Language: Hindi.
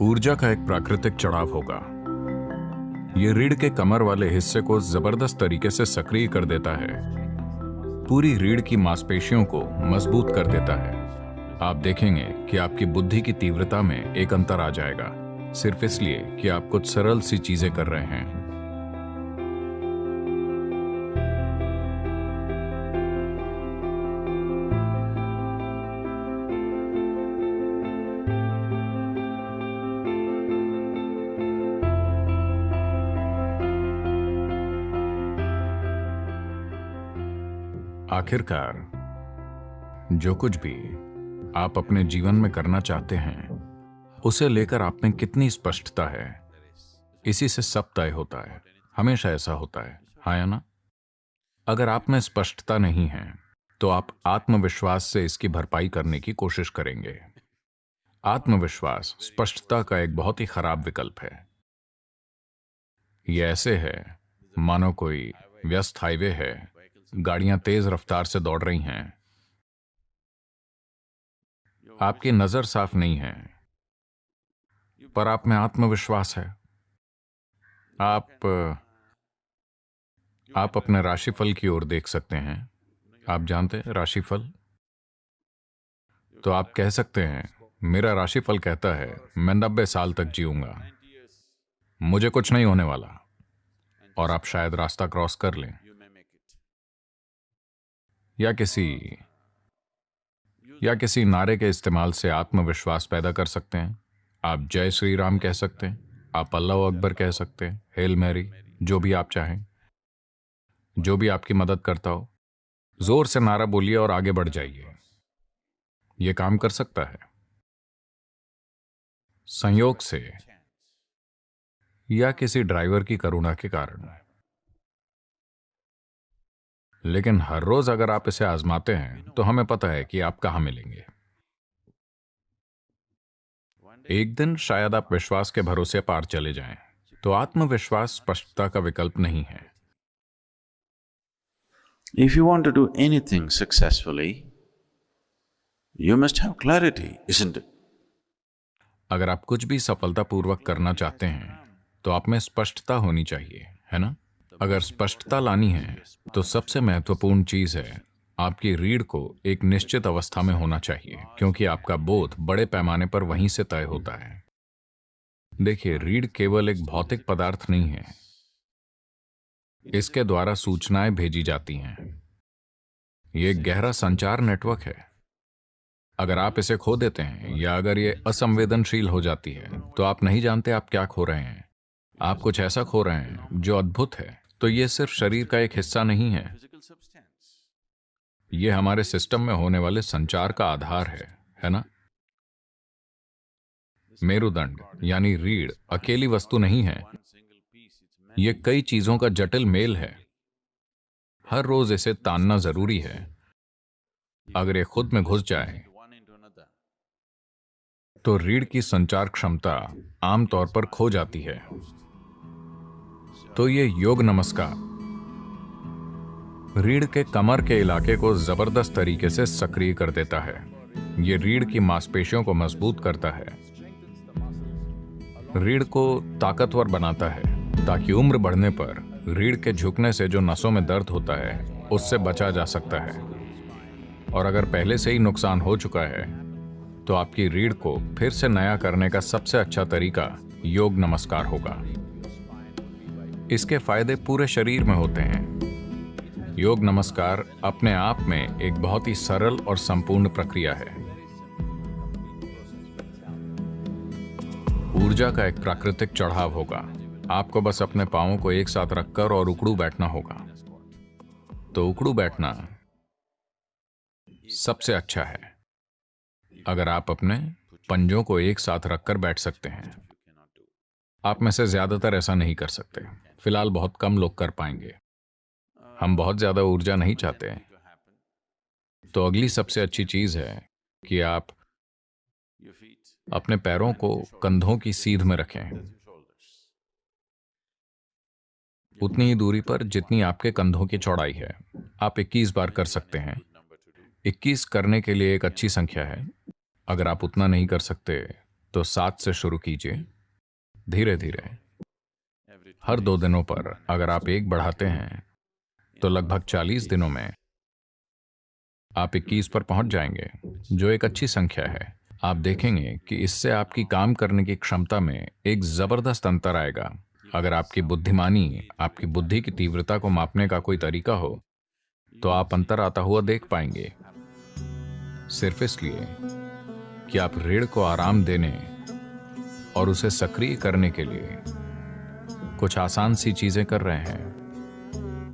ऊर्जा का एक प्राकृतिक चढ़ाव होगा। ये रीढ़ के कमर वाले हिस्से को जबरदस्त तरीके से सक्रिय कर देता है, पूरी रीढ़ की मांसपेशियों को मजबूत कर देता है। आप देखेंगे कि आपकी बुद्धि की तीव्रता में एक अंतर आ जाएगा, सिर्फ इसलिए कि आप कुछ सरल सी चीजें कर रहे हैं। आखिरकार जो कुछ भी आप अपने जीवन में करना चाहते हैं, उसे लेकर आप में कितनी स्पष्टता है, इसी से सब तय होता है। हमेशा ऐसा होता है, हाँ या ना? अगर आप में स्पष्टता नहीं है तो आप आत्मविश्वास से इसकी भरपाई करने की कोशिश करेंगे। आत्मविश्वास स्पष्टता का एक बहुत ही खराब विकल्प है। यह ऐसे है मानो कोई व्यस्त हाईवे है, गाड़ियां तेज रफ्तार से दौड़ रही हैं, आपकी नजर साफ नहीं है, पर आप में आत्मविश्वास है। आप अपने राशिफल की ओर देख सकते हैं। आप जानते हैं राशिफल? तो आप कह सकते हैं, मेरा राशिफल कहता है मैं 90 साल तक जीऊंगा, मुझे कुछ नहीं होने वाला, और आप शायद रास्ता क्रॉस कर लें। या किसी नारे के इस्तेमाल से आत्मविश्वास पैदा कर सकते हैं। आप जय श्री राम कह सकते हैं, आप अल्लाह अकबर कह सकते हैं, हेल मैरी, जो भी आप चाहें, जो भी आपकी मदद करता हो। जोर से नारा बोलिए और आगे बढ़ जाइए। यह काम कर सकता है। संयोग से या किसी ड्राइवर की करुणा के कारण। लेकिन हर रोज अगर आप इसे आजमाते हैं तो हमें पता है कि आप कहां मिलेंगे। एक दिन शायद आप विश्वास के भरोसे पार चले जाएं। तो आत्मविश्वास स्पष्टता का विकल्प नहीं है। If you want to do anything successfully, you must have clarity, isn't it? अगर आप कुछ भी सफलतापूर्वक करना चाहते हैं तो आप में स्पष्टता होनी चाहिए, है ना? अगर स्पष्टता लानी है तो सबसे महत्वपूर्ण चीज है आपकी रीढ़ को एक निश्चित अवस्था में होना चाहिए, क्योंकि आपका बोध बड़े पैमाने पर वहीं से तय होता है। देखिए, रीढ़ केवल एक भौतिक पदार्थ नहीं है, इसके द्वारा सूचनाएं भेजी जाती हैं। यह एक गहरा संचार नेटवर्क है। अगर आप इसे खो देते हैं या अगर यह असंवेदनशील हो जाती है तो आप नहीं जानते आप क्या खो रहे हैं। आप कुछ ऐसा खो रहे हैं जो अद्भुत है। तो यह सिर्फ शरीर का एक हिस्सा नहीं है, यह हमारे सिस्टम में होने वाले संचार का आधार है ना? मेरुदंड यानी रीढ़ अकेली वस्तु नहीं है, यह कई चीजों का जटिल मेल है। हर रोज इसे तानना जरूरी है। अगर यह खुद में घुस जाए तो रीढ़ की संचार क्षमता आमतौर पर खो जाती है। तो यह योग नमस्कार रीढ़ के कमर के इलाके को जबरदस्त तरीके से सक्रिय कर देता है। यह रीढ़ की मांसपेशियों को मजबूत करता है, रीढ़ को ताकतवर बनाता है, ताकि उम्र बढ़ने पर रीढ़ के झुकने से जो नसों में दर्द होता है उससे बचा जा सकता है। और अगर पहले से ही नुकसान हो चुका है तो आपकी रीढ़ को फिर से नया करने का सबसे अच्छा तरीका योग नमस्कार होगा। इसके फायदे पूरे शरीर में होते हैं। योग नमस्कार अपने आप में एक बहुत ही सरल और संपूर्ण प्रक्रिया है। ऊर्जा का एक प्राकृतिक चढ़ाव होगा। आपको बस अपने पांवों को एक साथ रखकर और उकड़ू बैठना होगा। तो उकड़ू बैठना सबसे अच्छा है। अगर आप अपने पंजों को एक साथ रखकर बैठ सकते हैं। आप में से ज्यादातर ऐसा नहीं कर सकते। फिलहाल बहुत कम लोग कर पाएंगे। हम बहुत ज्यादा ऊर्जा नहीं चाहते। तो अगली सबसे अच्छी चीज है कि आप अपने पैरों को कंधों की सीध में रखें, उतनी ही दूरी पर जितनी आपके कंधों की चौड़ाई है। आप 21 बार कर सकते हैं। 21 करने के लिए एक अच्छी संख्या है। अगर आप उतना नहीं कर सकते तो 7 से शुरू कीजिए, धीरे धीरे। हर 2 दिनों पर अगर आप 1 बढ़ाते हैं तो लगभग 40 दिनों में आप 21 पर पहुंच जाएंगे, जो एक अच्छी संख्या है। आप देखेंगे कि इससे आपकी काम करने की क्षमता में एक जबरदस्त अंतर आएगा। अगर आपकी बुद्धिमानी, आपकी बुद्धि की तीव्रता को मापने का कोई तरीका हो तो आप अंतर आता हुआ देख पाएंगे। सिर्फ इसलिए कि आप रीढ़ को आराम देने और उसे सक्रिय करने के लिए कुछ आसान सी चीजें कर रहे हैं।